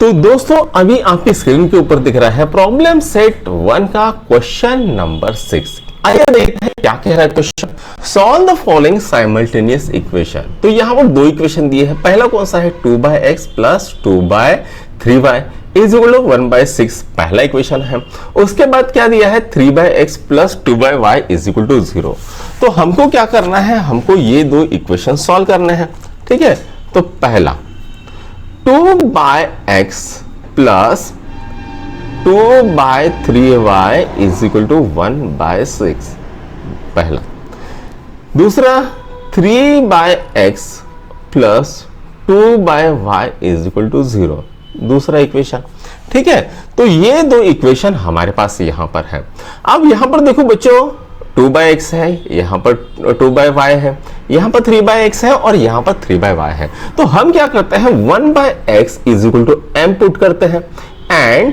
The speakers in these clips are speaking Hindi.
तो दोस्तों अभी आपकी स्क्रीन के ऊपर दिख रहा है प्रॉब्लम सेट 1 का क्वेश्चन नंबर 6। आइए देखते हैं क्या कह रहा है question. Solve the following simultaneous equation. तो यहाँ पर दो इक्वेशन दिए हैं। पहला कौन सा है 2x plus 2/3y is equal to 1/6 पहला इक्वेशन है। उसके बाद क्या दिया है 3x plus 2y is equal to 0। तो हमको क्या करना है, हमको ये दो इक्वेशन सॉल्व करने हैं। ठीक है, तो पहला 2x plus 2/3y is equal to 1/6 पहला। दूसरा 3x plus 2y is equal to 0 दूसरा इक्वेशन। ठीक है, तो ये दो इक्वेशन हमारे पास यहां पर है। अब यहां पर देखो बच्चों 2x है, यहां पर 2y है, यहां पर 3x है और यहां पर 3y है। तो हम क्या करते हैं 1/x is equal to m put करते हैं and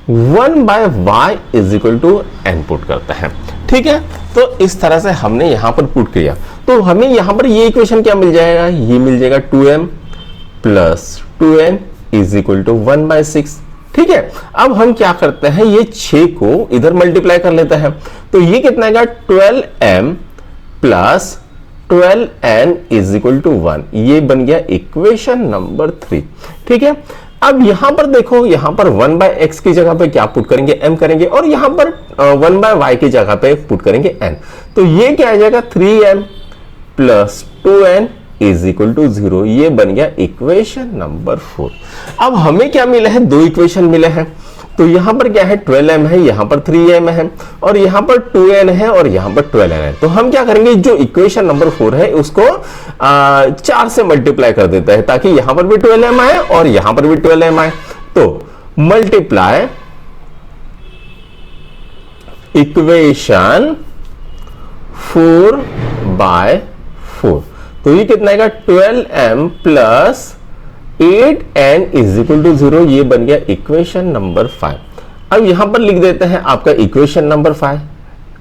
1/y is equal to n put करते हैं। ठीक है, तो इस तरह से हमने यहां पर पुट किया तो हमें यहां पर ये इक्वेशन क्या मिल जाएगा, ये मिल जाएगा 2m plus 2n is equal to 1/6। ठीक है, अब हम क्या करते हैं ये 6 को इधर मल्टीप्लाई कर लेते हैं। तो ये कितना आएगा 12m plus 12n is equal to 1। ये बन गया इक्वेशन नंबर 3। ठीक है, अब यहां पर देखो, यहां पर 1/x की जगह पे क्या पुट करेंगे m करेंगे और यहां पर 1/y की जगह पे पुट करेंगे n। तो ये क्या आ जाएगा 3m plus 2n is equal to 0। ये बन गया इक्वेशन नंबर 4। अब हमें क्या मिला है, दो इक्वेशन मिले हैं। तो यहां पर क्या है 12m है, यहां पर 3m है और यहां पर 2n है और यहां पर 12n है। तो हम क्या करेंगे, जो इक्वेशन नंबर 4 है उसको 4 से मल्टीप्लाई कर देता है ताकि यहां पर भी 12m आए और यहां पर भी 12m आए। तो मल्टीप्लाई इक्वेशन 4/4। तो ये कितना आएगा 12m plus 8n is equal to 0। ये बन गया इक्वेशन नंबर 5। अब यहां पर लिख देते हैं आपका equation number 5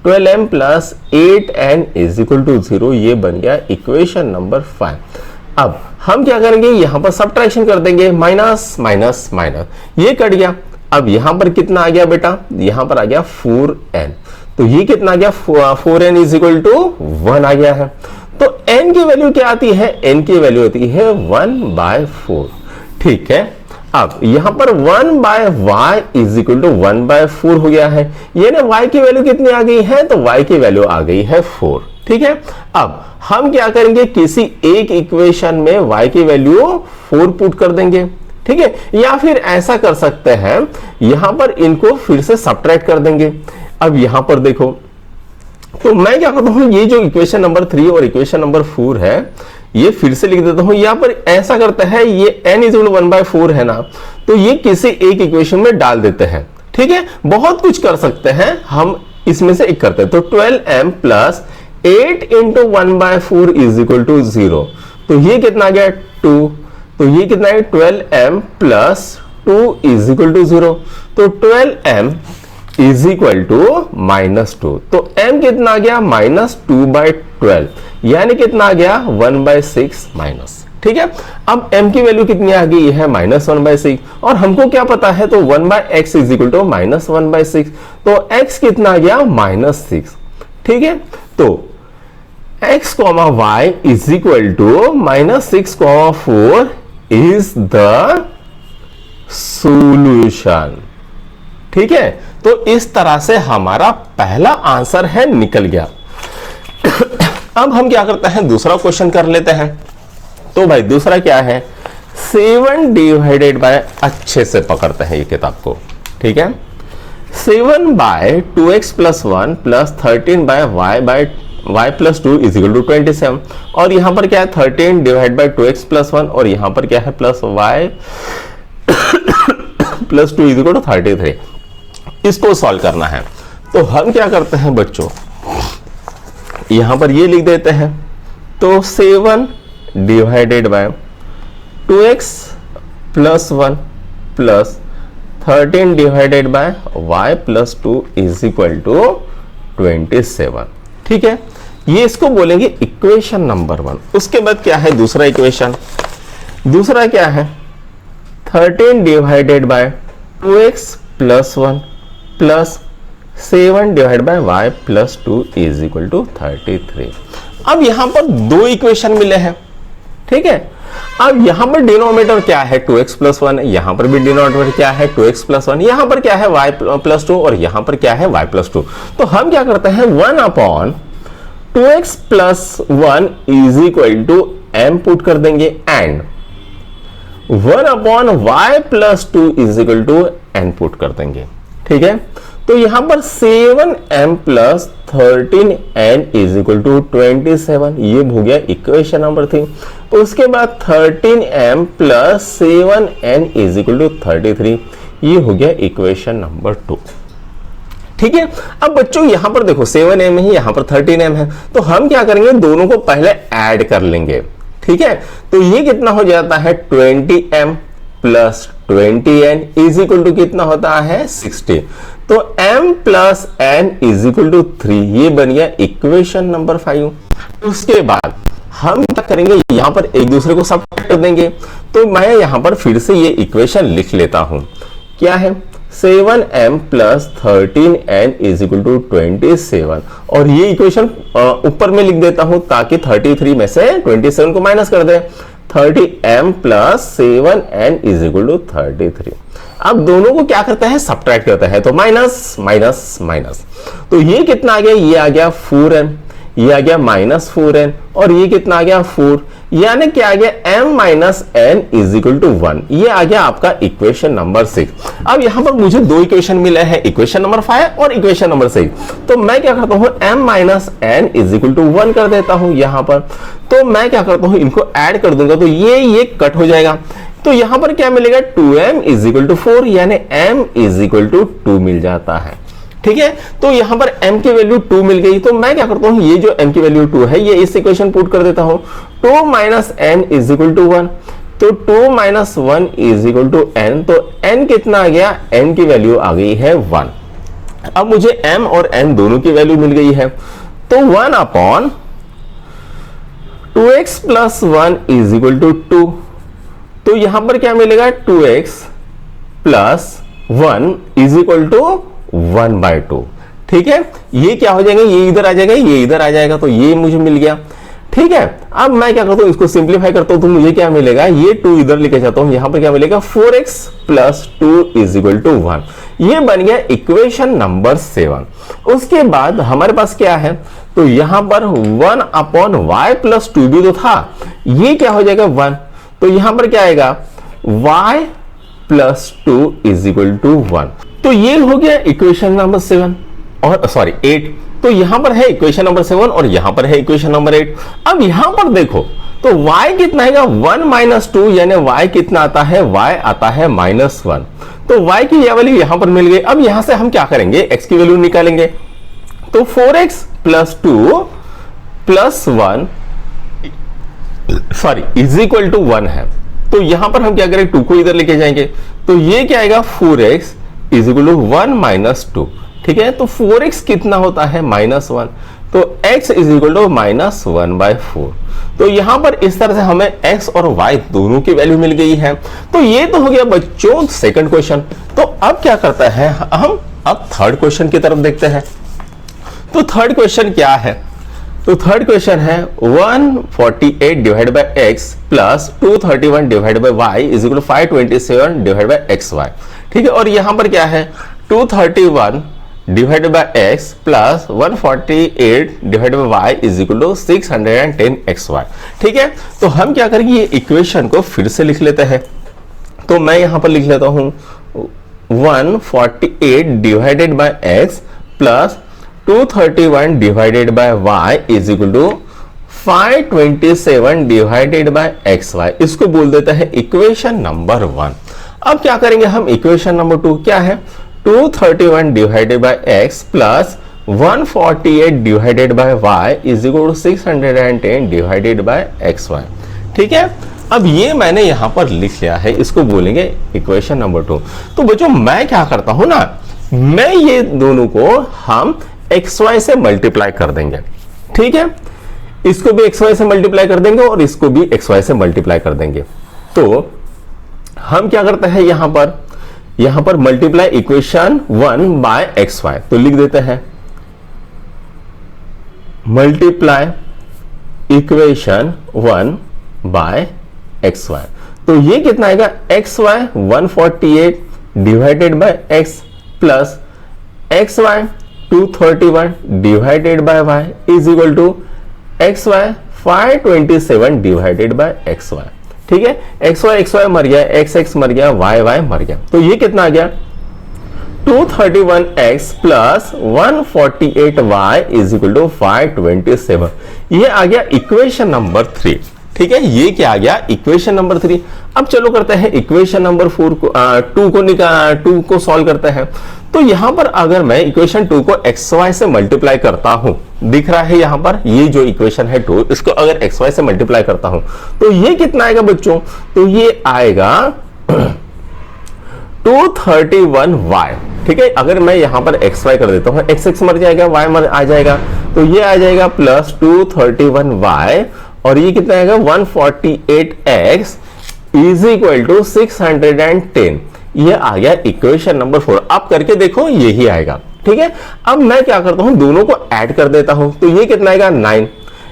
12m plus 8n is equal to 0। ये बन गया इक्वेशन नंबर 5। अब हम क्या करेंगे, यहां पर सब्ट्रैक्शन कर देंगे, माइनस माइनस माइनस, ये कट गया। अब यहां पर कितना आ गया बेटा, यहां पर आ गया 4n। तो ये कितना आ गया 4n इज इक्वल टू 1 आ गया है। तो n की वैल्यू क्या आती है, n की वैल्यू होती है 1/4। ठीक है, अब यहां पर 1/y इज इक्वल टू 1/4 हो गया है। यानी y की वैल्यू कितनी आ गई है, तो y की वैल्यू आ गई है 4। ठीक है, अब हम क्या करेंगे, किसी एक इक्वेशन में y की वैल्यू 4 पुट कर देंगे। ठीक है, या फिर ऐसा कर सकते हैं, यहां पर इनको फिर से सब्ट्रैक्ट कर देंगे। अब यहां पर देखो, तो मैं क्या करता हूं, ये जो इक्वेशन नंबर 3 और इक्वेशन नंबर 4 है ये फिर से लिख देता हूं। यहां पर ऐसा करता है, ये n इज 1/4 है ना, तो ये किसी एक इक्वेशन में डाल देते हैं। ठीक है, बहुत कुछ कर सकते हैं, हम इसमें से एक करते हैं। तो 12m plus 8 into 1/4 is equal to 0। तो ये कितना आ गया 2। तो ये कितना है 12m plus 2 is equal to 0। तो 12m इज इक्वल टू -2। तो m कितना आ गया -2/12, यानी कितना आ गया 1/6 माइनस। ठीक है, अब m की वैल्यू कितनी आ गई है -1/6 और हमको क्या पता है, तो 1/x इज इक्वल टू -1/6। तो x कितना आ गया -6। ठीक है, तो x, y is equal to -6, 4 is the solution. ठीक है, तो इस तरह से हमारा पहला आंसर है निकल गया। अब हम क्या करते हैं, दूसरा क्वेश्चन कर लेते हैं। तो भाई दूसरा क्या है 7 डिवाइडेड बाय, अच्छे से पकड़ते हैं ये किताब को। ठीक है, 7/2x plus 1 plus 13/y plus 2 is equal to 27। और यहां पर क्या है 13 डिवाइड बाय 2x प्लस 1 और यहां पर क्या है plus y plus 2 is equal to 33। इसको सॉल्व करना है। तो हम क्या करते हैं बच्चों, यहां पर ये लिख देते हैं। तो 7 divided by 2x plus 1 plus 13 divided by y plus 2 is equal to 27। ठीक है, ये इसको बोलेंगे इक्वेशन नंबर 1। उसके बाद क्या है दूसरा इक्वेशन, दूसरा क्या है 13 divided by 2x plus 1 plus 7 divide by y plus 2 is equal to 33। अब यहां पर दो इक्वेशन मिले हैं, ठीक है। अब यहां पर डिनोमिनेटर क्या है 2x प्लस 1, यहां पर भी डिनोमिनेटर क्या है 2x प्लस 1, यहां पर क्या है y प्लस 2 और यहां पर क्या है y प्लस 2। तो हम क्या करते हैं 1 upon 2x plus 1 is equal to m put कर देंगे and 1 upon y plus 2 is equal to n put कर देंगे, ठीक है। तो यहां पर 7m plus 13n is equal to 27, ये हो गया इक्वेशन नंबर 3। उसके बाद 13m plus 7n is equal to 33, ये हो गया इक्वेशन नंबर 2, ठीक है। अब बच्चों यहां पर देखो 7m है, यहां पर 13m है, तो हम क्या करेंगे दोनों को पहले ऐड कर लेंगे, ठीक है। तो ये कितना हो जाता है 20m plus 20n is equal to कितना होता है 60। तो m plus n is equal to 3, ये बन गया इक्वेशन नंबर 5। उसके बाद हम क्या करेंगे यहां पर एक दूसरे को सब्ट्रैक्ट कर देंगे। तो मैं यहां पर फिर से ये इक्वेशन लिख लेता हूं, क्या है 7m plus 13n is equal to 27, और ये इक्वेशन ऊपर में लिख देता हूं ताकि 33 में से 27 को माइनस कर दे। 30m plus 7n is equal to 33। अब दोनों को क्या करता है सब्ट्रैक्ट करता है, तो माइनस माइनस माइनस, तो ये कितना आ गया, ये आ गया 4n, ये आ गया माइनस 4n, और ये कितना आ गया 4, यानी क्या आ गया m minus n is equal to 1, ये आ गया आपका इक्वेशन नंबर 6। अब यहां पर मुझे दो इक्वेशन मिले हैं, इक्वेशन नंबर 5 और इक्वेशन नंबर 6। तो मैं क्या करता हूं m minus n is equal to 1 कर देता हूं यहां पर। तो मैं क्या करता हूं इनको ऐड कर दूंगा, तो ये कट हो जाएगा। तो यहां पर क्या मिलेगा 2m इज इक्वल टू 4, यानी m इज इक्वल टू 2 मिल जाता है, ठीक है। तो यहां पर m की वैल्यू 2 मिल गई। तो मैं क्या करता हूं ये जो m की वैल्यू 2 है ये इस इक्वेशन पुट कर देता हूं, 2 minus n is equal to 1। तो 2 minus 1 is equal to n, तो n कितना आ गया, n की वैल्यू आ गई है 1। अब मुझे m और n दोनों की वैल्यू मिल गई है, तो 1 upon 2x plus 1 is equal to 2। तो यहां पर क्या मिलेगा 2x plus 1 is equal to 1/2, ठीक है। ये क्या हो जाएगा, ये इधर आ जाएगा, ये इधर आ जाएगा, तो ये मुझे मिल गया, ठीक है। अब मैं क्या करता हूं इसको सिंप्लीफाई करता हूं, तो मुझे क्या मिलेगा, ये 2 इधर लेके जाता हूं, यहां पर क्या मिलेगा 4x plus 2 is equal to 1, ये बन गया इक्वेशन नंबर 7। उसके बाद हमारे पास क्या है, तो यहां पर 1 अपॉन y प्लस 2 भी तो था, ये क्या हो जाएगा 1। तो यहां पर क्या आएगा y plus 2 is equal to 1। तो ये हो गया इक्वेशन नंबर 7 और सॉरी 8। तो यहां पर है इक्वेशन नंबर 7 और यहां पर है इक्वेशन नंबर 8। अब यहां पर देखो तो y कितना आएगा 1 माइनस 2, यानी y कितना आता है, y आता है माइनस 1। तो y की वैल्यू यहां पर मिल गई। अब यहां से हम क्या करेंगे x की वैल्यू निकालेंगे। तो 4x plus 2 plus 1 sorry is equal to 1 है। तो यहां पर हम क्या करें 2 को इधर लेके जाएंगे, तो ये क्या आएगा 4x is equal to 1 minus 2, ठीक है। तो 4x कितना होता है माइनस 1, तो x is equal to minus 1/4। तो यहां पर इस तरह से हमें x और y दोनों की वैल्यू मिल गई है। तो ये तो हो गया बच्चों सेकंड क्वेश्चन। तो अब क्या करता है हम अब थर्ड क्वेश्चन की तरफ देखते हैं। तो थर्ड क्वेश्चन क्या है, तो थर्ड क्वेश्चन है 148 divide by x plus 231 divide by y is equal to 527 divide by xy, ठीक है। और यहां पर क्या है 231 divide by x plus 148 divide by y is equal to 610 xy, ठीक है। तो हम क्या करेंगे ये इक्वेशन को फिर से लिख लेते हैं। तो मैं यहां पर लिख लेता हूं 148 divided by x plus 231 divided by y is equal to 527 divided by xy, इसको बोल देता है इक्वेशन नंबर 1। अब क्या करेंगे हम इक्वेशन नंबर 2 क्या है 231 divided by x plus 148 divided by y is equal to 610 divided by xy, ठीक है। अब ये मैंने यहां पर लिख लिया है, इसको बोलेंगे इक्वेशन नंबर 2। तो बच्चों मैं क्या करता हूं ना, मैं ये दोनों को हम xy से मल्टीप्लाई कर देंगे, ठीक है। इसको भी xy से मल्टीप्लाई कर देंगे और इसको भी xy से मल्टीप्लाई कर देंगे। तो हम क्या करते हैं यहां पर multiply equation 1 by x y, तो लिख देते हैं multiply equation 1 by x y. तो ये कितना आएगा x y 148 divided by x plus x y 231 divided by Y is equal to x y 527 divided by x y. ठीक है, एक्स वाई मर गया, एक्स एक्स मर गया, वाई मर गया। तो ये कितना आ गया 231x plus 148y is equal to 527। ये आ गया इक्वेशन नंबर 3। ठीक है, ये क्या आ गया इक्वेशन नंबर 3। अब चलो करते हैं इक्वेशन नंबर 4 को 2 को सॉल्व करते हैं। तो यहां पर अगर मैं इक्वेशन 2 को xy से मल्टीप्लाई करता हूं, दिख रहा है यहां पर ये जो इक्वेशन है 2, इसको अगर xy से मल्टीप्लाई करता हूं तो ये कितना आएगा बच्चों, तो ये आएगा 231y। ठीक है, अगर मैं यहां पर xy कर देता हूं, x मर जाएगा, y मर आ जाएगा, तो ये आ जाएगा प्लस 231y और ये कितना आएगा 148x इज इक्वल टू 610। ये आ गया इक्वेशन नंबर 4। आप करके देखो यही आएगा। ठीक है, अब मैं क्या करता हूं दोनों को ऐड कर देता हूं, तो ये कितना आएगा 9,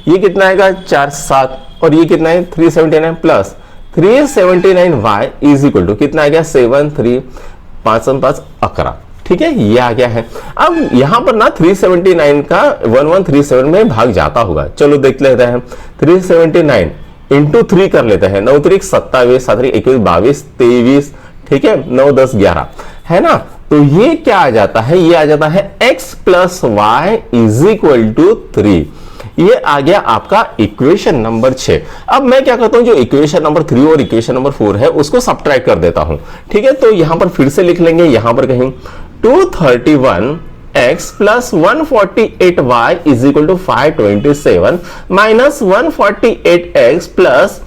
ये कितना आएगा 4 7 और ये कितना है 379 plus 379y is equal to कितना आ गया 7 3 5 5 11। ठीक है, ये आ गया है। अब यहां पर ना 379 का 1137 में भाग जाता होगा, चलो देख लेते हैं। 379 इंटू 3 कर लेते हैं, 9 3 27 7 3 21 22 23। ठीक है, 9 10 11 है ना। तो ये क्या आ जाता है, ये आ जाता है x plus y is equal to 3। ये आ गया आपका इक्वेशन नंबर 6। अब मैं क्या करता हूं, जो इक्वेशन नंबर 3 और इक्वेशन नंबर 4 है उसको सब्ट्रैक्ट कर देता हूं। ठीक है, तो यहां पर फिर से लिख लेंगे, यहां पर कहीं 231x plus 148y is equal to 527 minus 148x plus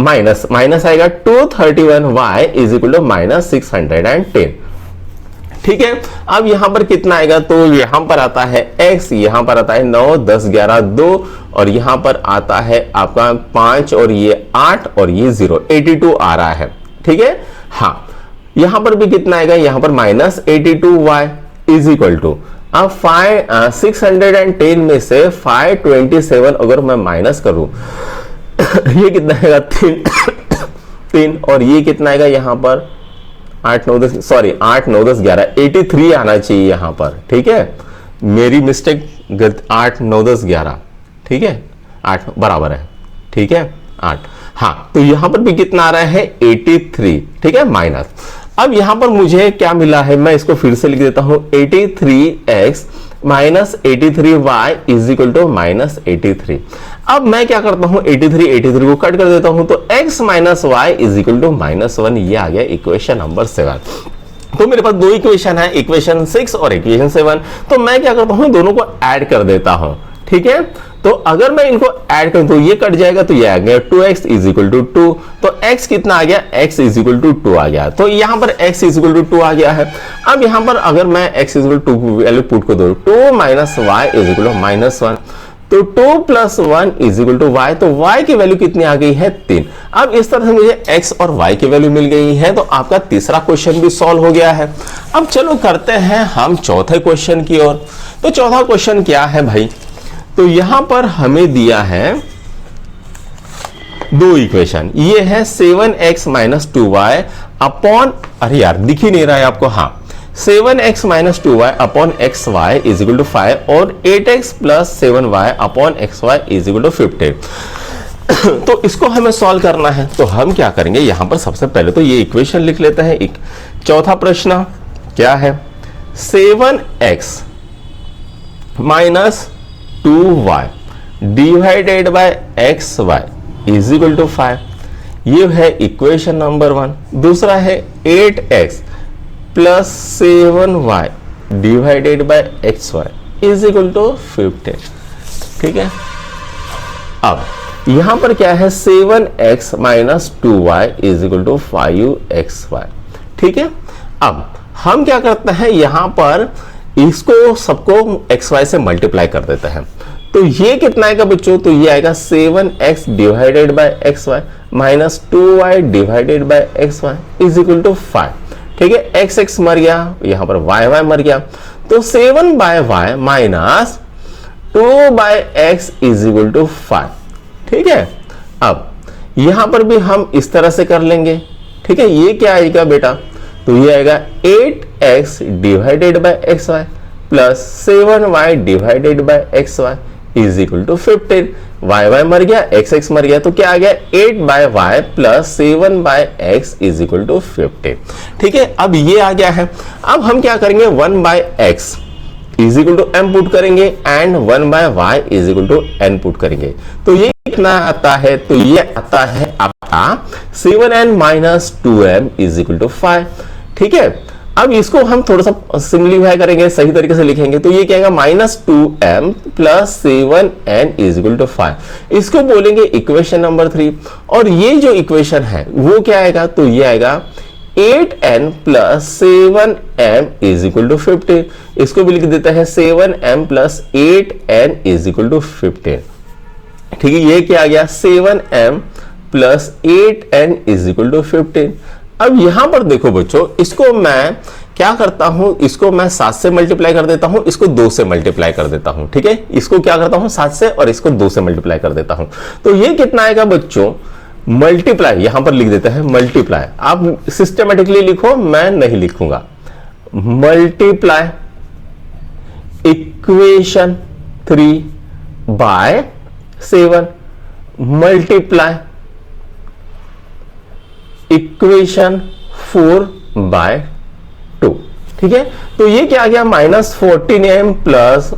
minus आएगा 231y is equal to minus 610। ठीक है, अब यहां पर कितना आएगा, तो यहां पर आता है x, यहां पर आता है 9 10 11 2 और यहां पर आता है आपका 5 और ये 8 और ये 0 82 आ रहा है। ठीक है, हाँ यहां पर भी कितना आएगा, यहां पर minus 82y is equal to, अब 610 में से 527 अगर मैं माइनस करूं ये कितना आएगा 3 और ये कितना आएगा यहां पर 8 9 10 सॉरी 8 9 10 11 83 आना चाहिए यहां पर। ठीक है, मेरी मिस्टेक 8 9 10 11। ठीक है, 8 बराबर है। ठीक है 8, हाँ तो यहां पर भी कितना आ रहा है 83। ठीक है, माइनस। अब यहां पर मुझे क्या मिला है, मैं इसको फिर से लिख देता हूं 83x minus 83y is equal to minus 83। अब मैं क्या करता हूं 83 को कट कर देता हूं, तो x minus y is equal to minus 1। ये आ गया इक्वेशन नंबर 7। तो मेरे पास दो इक्वेशन है, इक्वेशन 6 और इक्वेशन 7। तो मैं क्या करता हूं दोनों को ऐड कर देता हूं। ठीक है, तो अगर मैं इनको ऐड करूं तो ये कट जाएगा, तो ये आ गया 2x इज इक्वल टू 2। तो x कितना आ गया, x इज इक्वल टू 2 आ गया। तो यहां पर x इज इक्वल टू 2 आ गया है। अब यहां पर अगर मैं x is equal to 2 value put को दो, 2 minus y is equal to minus 1, तो 2 plus 1 is equal to y। तो y की वैल्यू कितनी आ गई है 3। अब इस तरह से मुझे x और y की वैल्यू मिल गई है, तो आपका तीसरा क्वेश्चन भी सॉल्व हो गया है। अब चलो करते हैं हम चौथे क्वेश्चन की ओर। तो चौथा क्वेश्चन क्या है भाई, तो यहां पर हमें दिया है दो इक्वेशन, ये है 7x माइनस 2y अपॉन, अरे यार दिख ही नहीं रहा है आपको, हाँ 7x minus 2y upon x y is equal to 5 और 8x plus 7y upon x y is equal to 15। तो इसको हमें सॉल्व करना है, तो हम क्या करेंगे, यहां पर सबसे पहले तो ये इक्वेशन लिख लेते हैं। एक चौथा प्रश्न क्या है, 7x minus 2y divided by x y is equal to 5। ये है इक्वेशन नंबर 1। दूसरा है 8x plus 7y divided by x y is equal to 15। ठीक है, अब यहां पर क्या है 7x minus 2y is equal to 5xy। ठीक है, अब हम क्या करते हैं, यहां पर इसको सबको xy से मल्टीप्लाई कर देते हैं। तो ये कितना आएगा बच्चों, तो ये आएगा 7x divided by x y minus 2y divided by x y is equal to 5। ठीक है, एक्स एक्स मर गया, यहां पर वाई वाई मर गया, तो 7 by y minus 2 by x is equal to 5। ठीक है, अब यहां पर भी हम इस तरह से कर लेंगे। ठीक है, ये क्या आएगा बेटा, तो ये आएगा 8x divided by x y plus 7y divided by x y is equal to 15। Y y मर गया, एक्स एक्स मर गया, तो क्या आ गया 8 by y plus 7 by x is equal to 15। ठीक है, अब ये आ गया है। अब हम क्या करेंगे 1 by x is equal to M put करेंगे and 1 by Y is equal to N put करेंगे। तो ये कितना आता है, तो ये आता है आपका 7n minus 2m is equal to 5। ठीक है, अब इसको हम थोड़ा सा सिंप्लीफाई करेंगे, सही तरीके से लिखेंगे, तो ये क्या आएगा -2m plus 7n is equal to 5। इसको बोलेंगे इक्वेशन नंबर 3। और ये जो इक्वेशन है वो क्या आएगा, तो ये आएगा 8n plus 7m is equal to 15। इसको भी लिख देते हैं 7m plus 8n is equal to 15। ठीक है, ये क्या आ गया 7m plus 8n is equal to 15। अब यहां पर देखो बच्चों, इसको मैं क्या करता हूं, इसको मैं 7 से मल्टीप्लाई कर देता हूं, इसको 2 से मल्टीप्लाई कर देता हूं। ठीक है, इसको क्या करता हूं 7 से और इसको 2 से मल्टीप्लाई कर देता हूं। तो ये कितना आएगा बच्चों, मल्टीप्लाई यहां पर लिख देते हैं मल्टीप्लाई। आप सिस्टमेटिकली लिखो, मैं नहीं लिखूंगा। Multiply equation 3 by 7 multiply equation 4 by 2। ठीक है, तो ये क्या आ गया -14m plus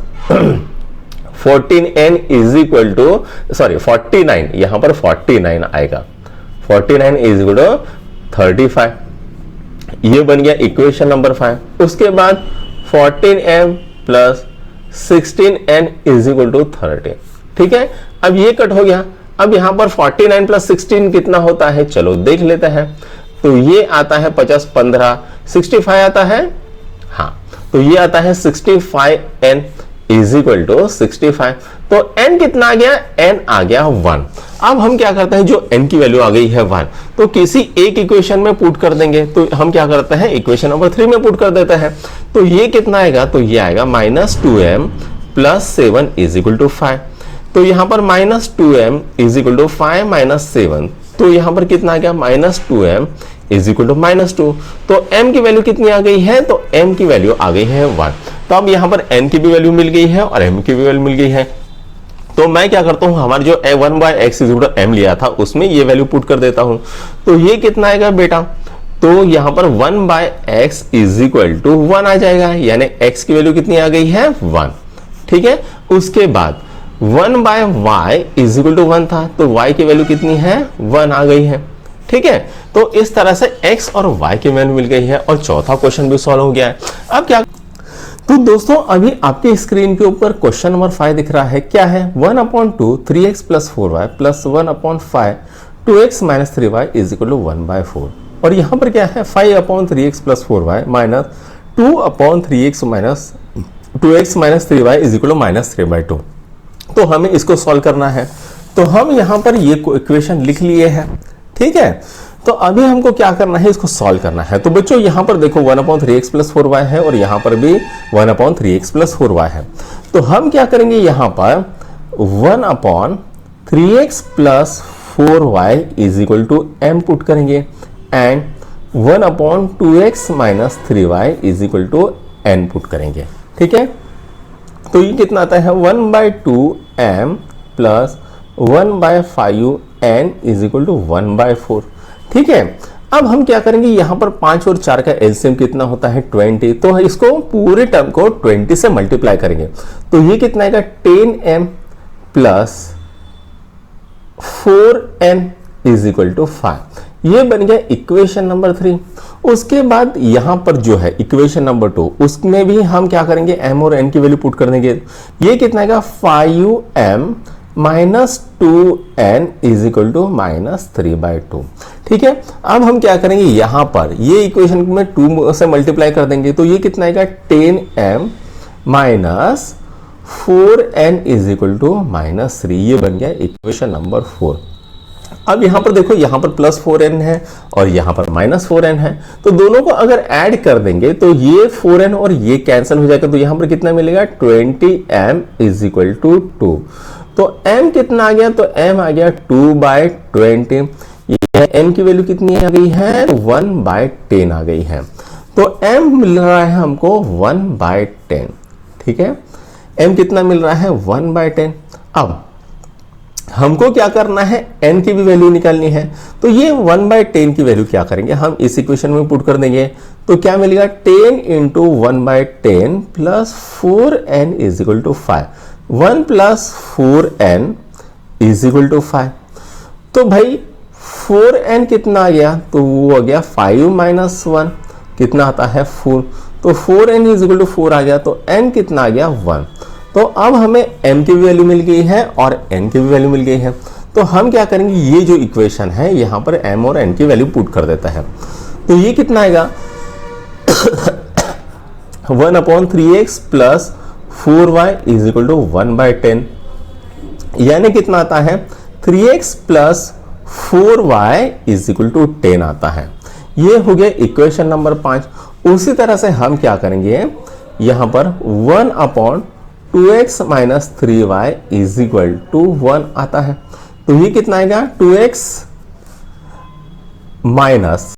14n is equal to 49, यहां पर 49 आएगा, 49 इज इक्वल टू 35। ये बन गया इक्वेशन नंबर 5। उसके बाद 14m plus 16n is equal to 30। ठीक है, अब ये कट हो गया। अब यहां पर 49 प्लस 16 कितना होता है, चलो देख लेते हैं। तो ये आता है 50 15, 65 आता है, हाँ, तो ये आता है 65n इज इक्वल टू 65। तो n कितना आ गया, n आ गया 1। अब हम क्या करते हैं, जो n की वैल्यू आ गई है 1, तो किसी एक इक्वेशन में पुट कर देंगे। तो हम क्या करते हैं, इक्वेशन नंबर 3 में पुट कर देते हैं। तो ये कितना आएगा, तो ये आएगा -2m plus 7 is equal to 5। तो यहां पर -2m is equal to 5 minus 7, तो यहां पर कितना आ गया -2m इज इक्वल टू -2। तो m की वैल्यू कितनी आ गई है, तो m की वैल्यू आ गई है 1। तो अब यहां पर n की भी वैल्यू मिल गई है और m की भी वैल्यू मिल गई है। तो मैं क्या करता हूं, हमारे जो 1 by x is equal to m लिया था उसमें ये वैल्यू पुट कर देता हूं। तो ये कितना आएगा बेटा, तो यहां पर 1 by x is equal to 1 आ जाएगा, यानी x की वैल्यू कितनी आ गई है 1। ठीक है, उसके बाद 1 by Y is equal to 1 था, तो y की वैल्यू कितनी है 1 आ गई है। ठीक है, तो इस तरह से x और y की वैल्यू मिल गई है और चौथा क्वेश्चन भी सॉल्व हो गया है। अब क्या, तो दोस्तों अभी आपके स्क्रीन के ऊपर क्वेश्चन नंबर 5 दिख रहा है। क्या है, 1/2 3x plus 4y plus 1/5 2x minus 3y is equal to 1/4। और यहां पर क्या है 5/3x plus 4y minus 2/3x minus 2x minus 3y is equal to -3/2। तो हमें इसको सॉल्व करना है। तो हम यहां पर ये इक्वेशन लिख लिए हैं। ठीक है, तो अभी हमको क्या करना है, इसको सॉल्व करना है। तो बच्चों यहां पर देखो 1/3x प्लस 4y है और यहां पर भी 1/3x प्लस 4y है। तो हम क्या करेंगे, यहां पर 1/3x plus 4y is equal to m put करेंगे and 1/2x minus 3y is equal to n put करेंगे। ठीक है, तो ये कितना आता है 1/2m plus 1/5n is equal to 1/4। ठीक है, अब हम क्या करेंगे, यहां पर 5 और 4 का एलसीएम कितना होता है 20। तो इसको पूरे टर्म को 20 से मल्टीप्लाई करेंगे। तो ये कितना आएगा 10m plus 4n is equal to 5। ये बन गया इक्वेशन नंबर 3। उसके बाद यहां पर जो है इक्वेशन नंबर 2, उसमें भी हम क्या करेंगे, m और n की वैल्यू पुट कर देंगे। ये कितना आएगा 5m minus 2n is equal to -3/2। ठीक है, अब हम क्या करेंगे, यहां पर ये इक्वेशन में 2 से मल्टीप्लाई कर देंगे। तो ये कितना आएगा 10m minus 4n is equal to -3, ये बन गया इक्वेशन नंबर 4। अब यहां पर देखो, यहां पर +4n है और यहां पर -4n है, तो दोनों को अगर ऐड कर देंगे तो ये 4n और ये कैंसिल हो जाएगा, तो यहां पर कितना मिलेगा 20m इज इक्वल टू 2। तो m कितना आ गया, तो m आ गया 2/20। ये m की वैल्यू कितनी आ गई है, 1/10 आ गई है। तो m मिल रहा है हमको 1/10, ठीक है। m कितना मिल रहा है, 1/10। अब हमको क्या करना है, n की भी वैल्यू निकालनी है, तो ये 1/10 की वैल्यू क्या करेंगे, हम इस इक्वेशन में पुट कर देंगे। तो क्या मिलेगा, 10 into 1/10 plus 4n is equal to 5। 1 plus 4n is equal to 5। तो भाई 4n कितना आ गया, तो वो आ गया 5 माइनस 1, कितना आता है 4। तो 4n इज इक्वल टू 4 आ गया, तो n कितना आ गया 1। तो अब हमें m की भी वैल्यू मिल गई है और n की भी वैल्यू मिल गई है। तो हम क्या करेंगे, ये जो इक्वेशन है यहां पर m और n की वैल्यू पुट कर देता है। तो ये कितना आएगा 1/3x plus 4y is equal to 1/10, यानी कितना आता है 3x plus 4y is equal to 10 आता है। ये हो गया इक्वेशन नंबर 5। उसी तरह से हम क्या करेंगे, यहां पर 1/2x minus 3y is equal to 1 आता है। तो ये कितना आएगा 2x माइनस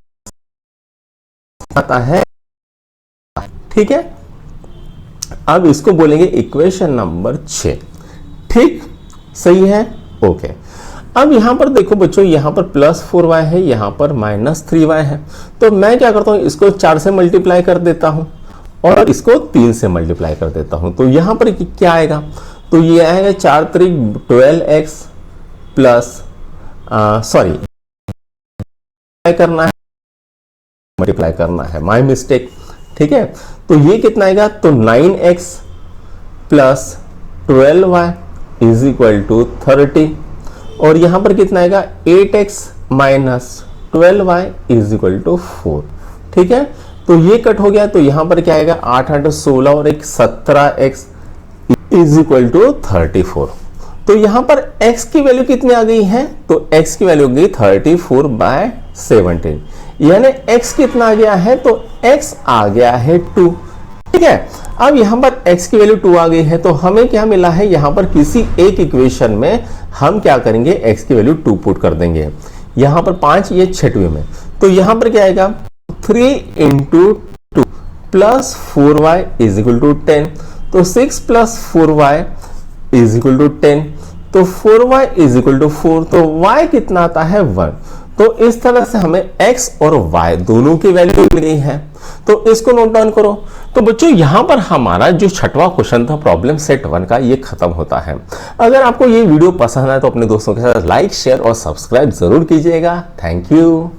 आता है, ठीक है। अब इसको बोलेंगे इक्वेशन नंबर 6, ठीक, सही है, ओके। अब यहां पर देखो बच्चों, यहां पर +4y है, यहां पर -3y है। तो मैं क्या करता हूं, इसको 4 से मल्टीप्लाई कर देता हूं और इसको 3 से मल्टीप्लाई कर देता हूं। तो यहां पर क्या आएगा, तो ये आएगा 4 3 12x प्लस करना है, मल्टीप्लाई करना है, माय मिस्टेक, ठीक है। तो ये कितना आएगा, तो 9x plus 12y is equal to 30। और यहां पर कितना आएगा 8x minus 12y is equal to 4, ठीक है। तो ये कट हो गया, तो यहां पर क्या आएगा 8 8 16 और एक 17x इज इक्वल टू 34। तो यहां पर x की वैल्यू कितनी आ गई है, तो x की वैल्यू हो गई 34/17, यानी x कितना आ गया है, तो x आ गया है 2, ठीक है। अब यहां पर x की वैल्यू 2 आ गई है, तो हमें क्या मिला है, यहां पर किसी एक इक्वेशन में हम क्या करेंगे, x की वैल्यू 2 पुट कर देंगे। यहां पर 5, ये 6वें में, तो यहां पर क्या आएगा 3 into 2 plus 4y is equal to 10। तो 6 plus 4y is equal to 10। तो 4y इज इक्वल टू 4। तो y कितना आता है 1। तो इस तरह से हमें x और y दोनों की वैल्यू मिल गई है। तो इसको नोट डाउन करो। तो बच्चों यहां पर हमारा जो 6वां क्वेश्चन था प्रॉब्लम सेट 1 का, ये खत्म होता है। अगर आपको ये वीडियो पसंद आए तो अपने दोस्तों के साथ लाइक शेयर और सब्सक्राइब जरूर कीजिएगा। Thank you.